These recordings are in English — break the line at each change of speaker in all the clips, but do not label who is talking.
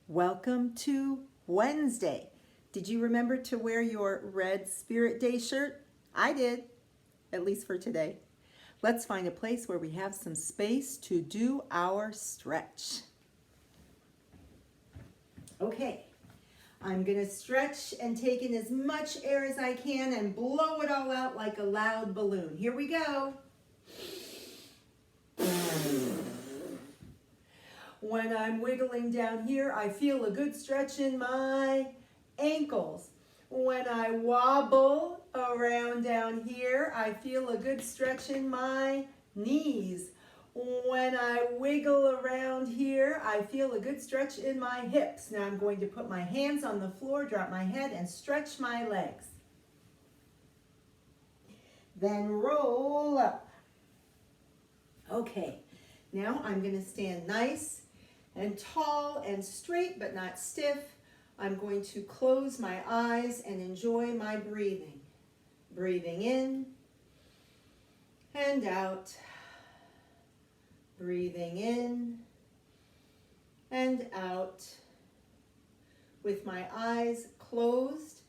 Welcome to Wednesday. Did you remember to wear your red Spirit Day shirt? I did, at least for today. Let's find a place where we have some space to do our stretch. Okay, I'm going to stretch and take in as much air as I can and blow it all out like a loud balloon. Here we go. When I'm wiggling down here, I feel a good stretch in my ankles. When I wobble around down here, I feel a good stretch in my knees. When I wiggle around here, I feel a good stretch in my hips. Now I'm going to put my hands on the floor, drop my head, and stretch my legs. Then roll up. Okay, now I'm going to stand nice and tall and straight but not stiff. I'm going to close my eyes and enjoy my breathing. Breathing in and out. Breathing in and out. With my eyes closed,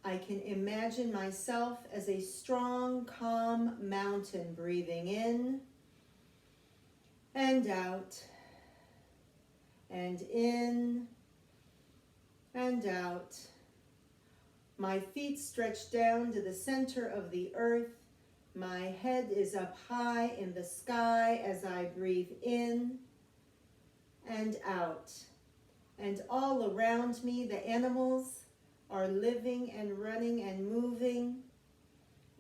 I can imagine myself as a strong, calm mountain. Breathing in and out. And in and out. My feet stretch down to the center of the earth. My head is up high in the sky as I breathe in and out. And all around me, the animals are living and running and moving.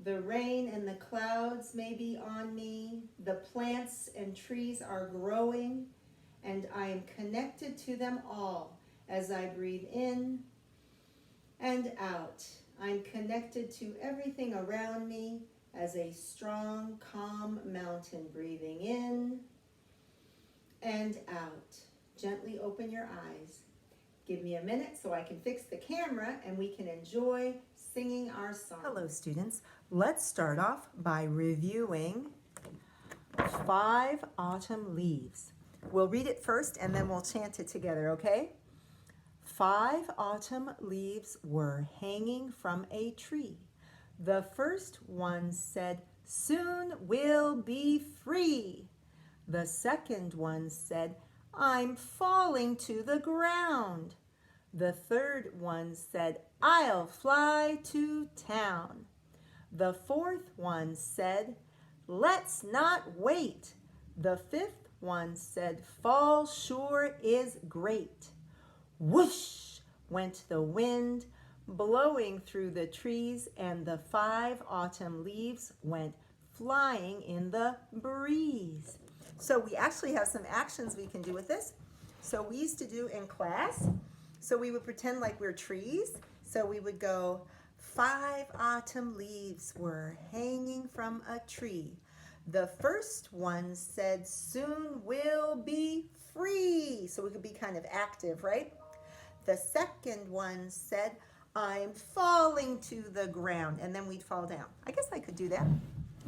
The rain and the clouds may be on me. The plants and trees are growing, and I am connected to them all as I breathe in and out. I'm connected to everything around me as a strong, calm mountain. Breathing in and out. Gently open your eyes. Give me a minute so I can fix the camera and we can enjoy singing our song. Hello, students. Let's start off by reviewing 5 autumn leaves. We'll read it first and then we'll chant it together, okay? 5 autumn leaves were hanging from a tree. The first one said, "Soon we'll be free." The second one said, "I'm falling to the ground." The third one said, "I'll fly to town." The fourth one said, "Let's not wait." The fifth one said, "Fall sure is great." Whoosh went the wind, blowing through the trees, and the 5 autumn leaves went flying in the breeze. So we actually have some actions we can do with this. So we used to do in class, so we would pretend like we're trees. So we would go, 5 autumn leaves were hanging from a tree. The first one said, "Soon we'll be free." So we could be kind of active, right? The second one said, "I'm falling to the ground," and then we'd fall down. I guess I could do that.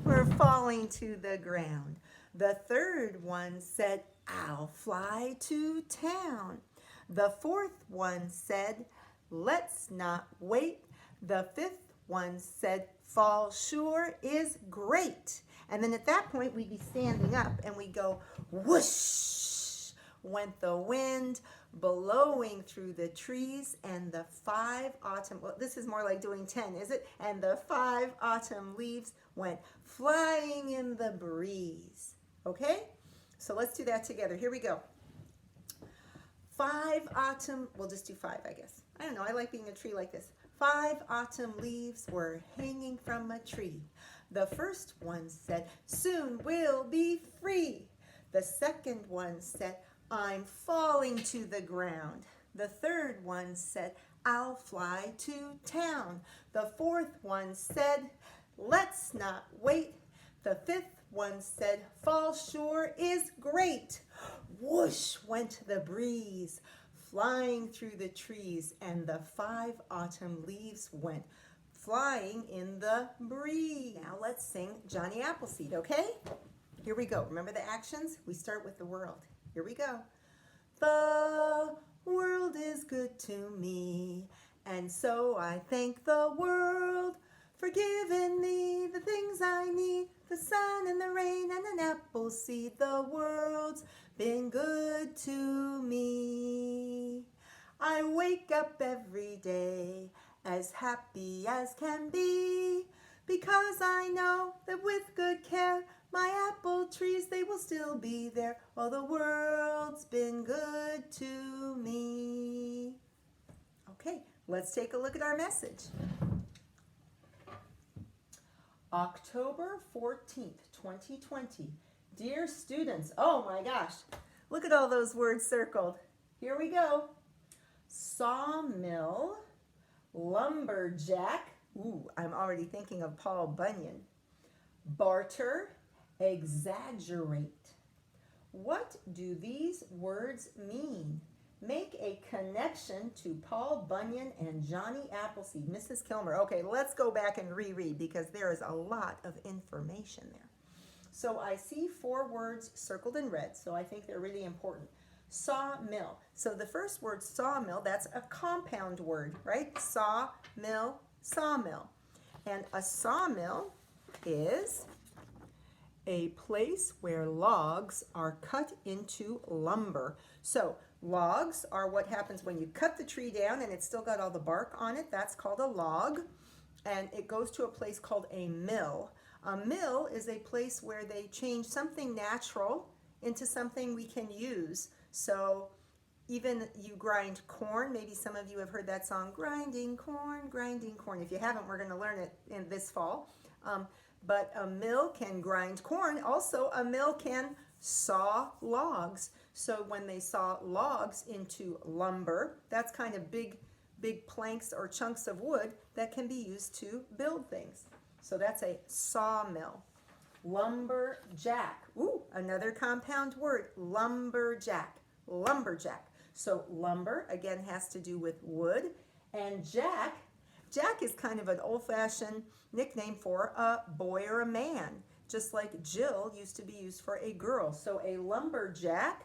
We're falling to the ground. The third one said, "I'll fly to town." The fourth one said, "Let's not wait." The fifth one said, "Fall sure is great." And then at that point, we'd be standing up and we'd go, whoosh, went the wind, blowing through the trees, and the 5 autumn, well, this is more like doing 10, is it? And the 5 autumn leaves went flying in the breeze. Okay? So let's do that together. Here we go. 5 autumn, we'll just do 5, I guess. I don't know, I like being a tree like this. 5 autumn leaves were hanging from a tree. The first one said, "Soon we'll be free." The second one said, "I'm falling to the ground." The third one said, "I'll fly to town." The fourth one said, "Let's not wait." The fifth one said, "Fall sure is great." Whoosh went the breeze, flying through the trees, and the 5 autumn leaves went flying in the breeze. Now let's sing Johnny Appleseed, okay? Here we go. Remember the actions? We start with the world. Here we go. The world is good to me. And so I thank the world for giving me the things I need, the sun and the rain and an apple seed. The world's been good to me. I wake up every day as happy as can be, because I know that with good care my apple trees, they will still be there. Oh, the world's been good to me. Okay, let's take a look at our message. October 14th, 2020. Dear students, oh my gosh, look at all those words circled. Here we go. Sawmill, lumberjack. Ooh, I'm already thinking of Paul Bunyan. Barter, exaggerate. What do these words mean? Make a connection to Paul Bunyan and Johnny Appleseed. Mrs. Kilmer. Okay, let's go back and reread because there is a lot of information there. So I see 4 words circled in red, so I think they're really important. Sawmill. So the first word, sawmill, that's a compound word, right? Sawmill, sawmill. And a sawmill is a place where logs are cut into lumber. So logs are what happens when you cut the tree down and it's still got all the bark on it. That's called a log. And it goes to a place called a mill. A mill is a place where they change something natural into something we can use. So even you grind corn, maybe some of you have heard that song, grinding corn, grinding corn. If you haven't, we're going to learn it in this fall. But a mill can grind corn. Also, a mill can saw logs. So when they saw logs into lumber, that's kind of big planks or chunks of wood that can be used to build things. So that's a sawmill. Lumberjack. Ooh, another compound word, lumberjack. Lumberjack. So lumber, again, has to do with wood. And jack is kind of an old-fashioned nickname for a boy or a man, just like Jill used to be used for a girl. So a lumberjack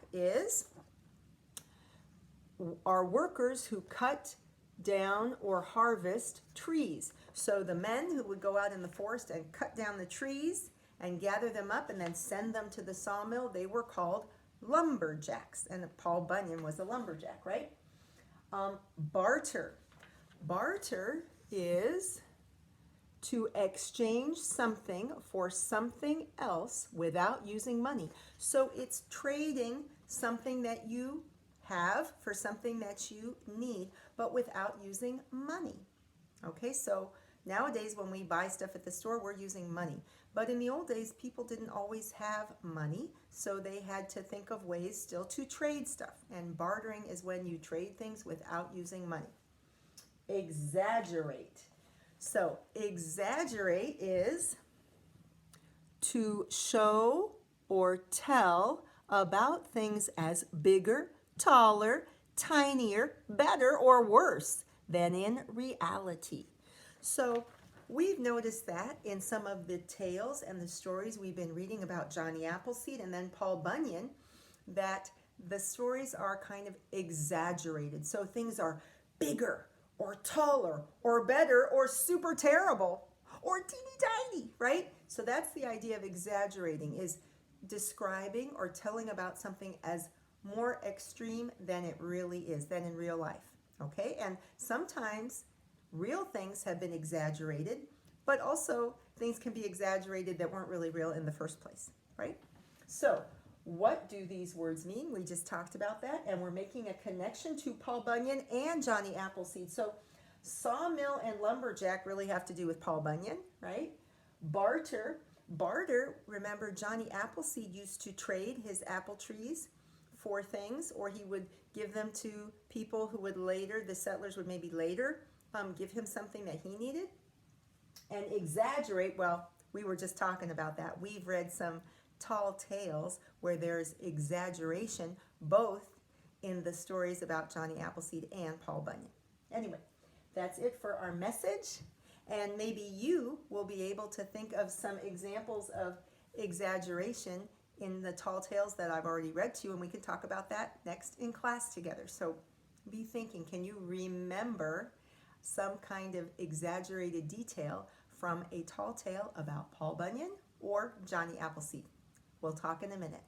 are workers who cut down or harvest trees. So the men who would go out in the forest and cut down the trees and gather them up and then send them to the sawmill, they were called lumberjacks. And Paul Bunyan was a lumberjack, right? Barter. Barter is to exchange something for something else without using money. So it's trading something that you have for something that you need, but without using money. Okay, so nowadays when we buy stuff at the store, we're using money. But in the old days, people didn't always have money, so they had to think of ways still to trade stuff. And bartering is when you trade things without using money. Exaggerate. So exaggerate is to show or tell about things as bigger, taller, tinier, better, or worse than in reality. So we've noticed that in some of the tales and the stories we've been reading about Johnny Appleseed and then Paul Bunyan, that the stories are kind of exaggerated. So things are bigger or taller or better or super terrible or teeny tiny, right? So that's the idea of exaggerating, is describing or telling about something as more extreme than it really is, than in real life, okay? And sometimes real things have been exaggerated, but also things can be exaggerated that weren't really real in the first place, right? So what do these words mean? We just talked about that, and we're making a connection to Paul Bunyan and Johnny Appleseed. So sawmill and lumberjack really have to do with Paul Bunyan, right? Barter, remember Johnny Appleseed used to trade his apple trees for things, or he would give them to people who would later, the settlers would maybe later give him something that he needed. And exaggerate, well, we were just talking about that. We've read some tall tales where there's exaggeration, both in the stories about Johnny Appleseed and Paul Bunyan. Anyway, that's it for our message. And maybe you will be able to think of some examples of exaggeration in the tall tales that I've already read to you, and we can talk about that next in class together. So
Be thinking, can you remember some kind of exaggerated detail from a tall tale about Paul Bunyan or Johnny Appleseed? We'll talk in a minute.